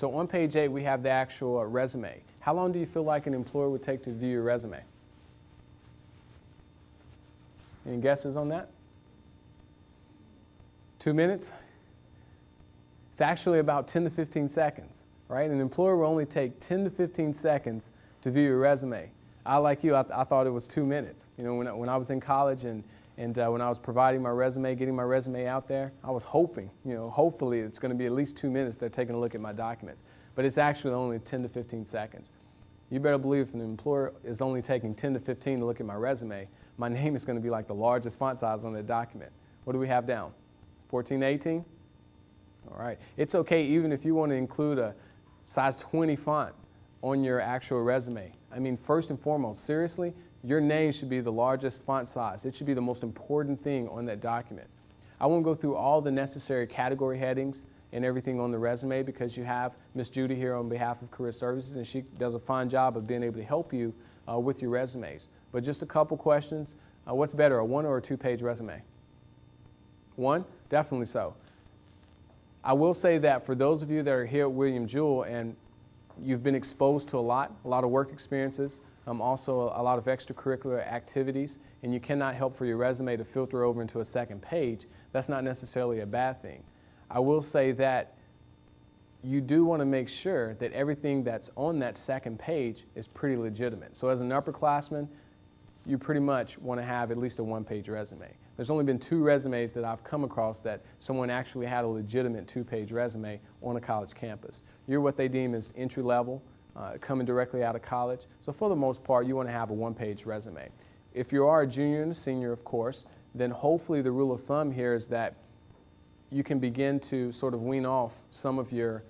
So on page 8, we have the actual resume. How long do you feel like an employer would take to view your resume? Any guesses on that? 2 minutes? It's actually about 10 to 15 seconds, right? An employer will only take 10 to 15 seconds to view your resume. Like you, I thought it was 2 minutes. You know, when I was in college and when I was providing my resume, getting my resume out there, I was hoping, hopefully it's going to be at least 2 minutes they're taking a look at my documents. But it's actually only 10 to 15 seconds. You better believe if an employer is only taking 10 to 15 to look at my resume, my name is going to be like the largest font size on that document. What do we have down? 14 to 18? All right. It's okay even if you want to include a size 20 font on your actual resume. I mean, first and foremost, seriously, your name should be the largest font size. It should be the most important thing on that document. I won't go through all the necessary category headings and everything on the resume because you have Miss Judy here on behalf of Career Services, and she does a fine job of being able to help you with your resumes. But just a couple questions. What's better, a 1 or a 2-page resume? 1? Definitely so. I will say that for those of you that are here at William Jewell and you've been exposed to a lot of work experiences, also a lot of extracurricular activities, and you cannot help for your resume to filter over into a second page, that's not necessarily a bad thing. I will say that you do want to make sure that everything that's on that second page is pretty legitimate. So as an upperclassman, you pretty much want to have at least a 1-page resume. There's only been 2 resumes that I've come across that someone actually had a legitimate 2-page resume on a college campus. You're what they deem as entry level, coming directly out of college. So for the most part, you want to have a 1-page resume. If you are a junior and a senior, of course, then hopefully the rule of thumb here is that you can begin to sort of wean off some of your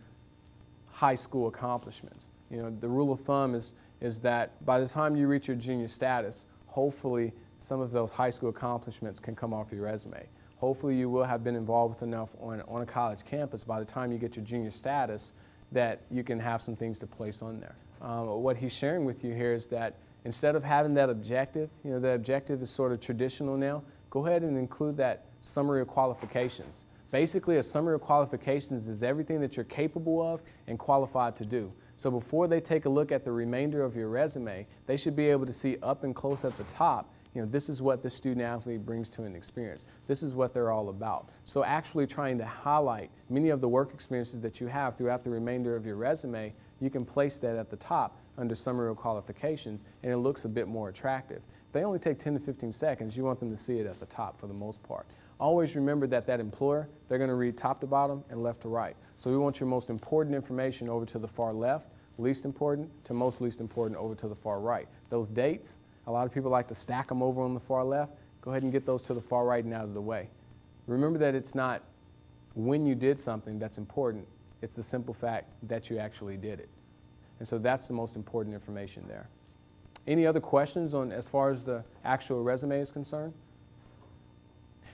high school accomplishments. The rule of thumb is that by the time you reach your junior status, hopefully some of those high school accomplishments can come off your resume. Hopefully you will have been involved with enough on a college campus by the time you get your junior status that you can have some things to place on there. What he's sharing with you here is that instead of having that objective, the objective is sort of traditional now, go ahead and include that summary of qualifications. Basically, a summary of qualifications is everything that you're capable of and qualified to do. So before they take a look at the remainder of your resume, they should be able to see up and close at the top, this is what this student athlete brings to an experience. This is what they're all about. So actually trying to highlight many of the work experiences that you have throughout the remainder of your resume, you can place that at the top under summary of qualifications, and it looks a bit more attractive. If they only take 10 to 15 seconds, you want them to see it at the top for the most part. Always remember that employer, they're going to read top to bottom and left to right. So we want your most important information over to the far left, least important to most least important over to the far right. Those dates, a lot of people like to stack them over on the far left. Go ahead and get those to the far right and out of the way. Remember that it's not when you did something that's important, it's the simple fact that you actually did it. And so that's the most important information there. Any other questions on as far as the actual resume is concerned?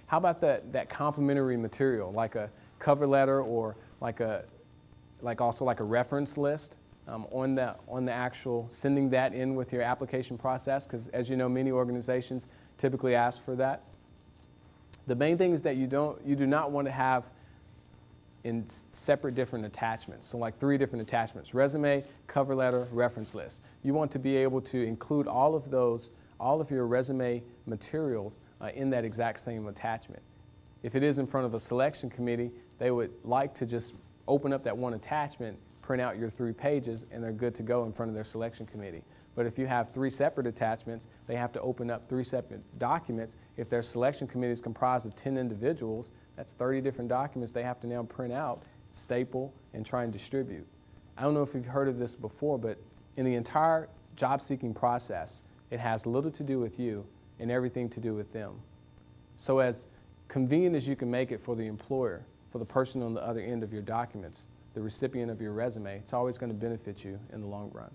How about that complimentary material, like a cover letter or like a reference list on the actual, sending that in with your application process? Because as you know, many organizations typically ask for that. The main thing is that you do not want to have in separate different attachments. So like 3 different attachments: resume, cover letter, reference list. You want to be able to include all of your resume materials in that exact same attachment. If it is in front of a selection committee, they would like to just open up that one attachment, print out your 3 pages, and they're good to go in front of their selection committee. But if you have 3 separate attachments, they have to open up 3 separate documents. If their selection committee is comprised of 10 individuals, that's 30 different documents they have to now print out, staple, and try and distribute. I don't know if you've heard of this before, but in the entire job-seeking process, it has little to do with you and everything to do with them. So as convenient as you can make it for the employer, for the person on the other end of your documents, the recipient of your resume, it's always going to benefit you in the long run.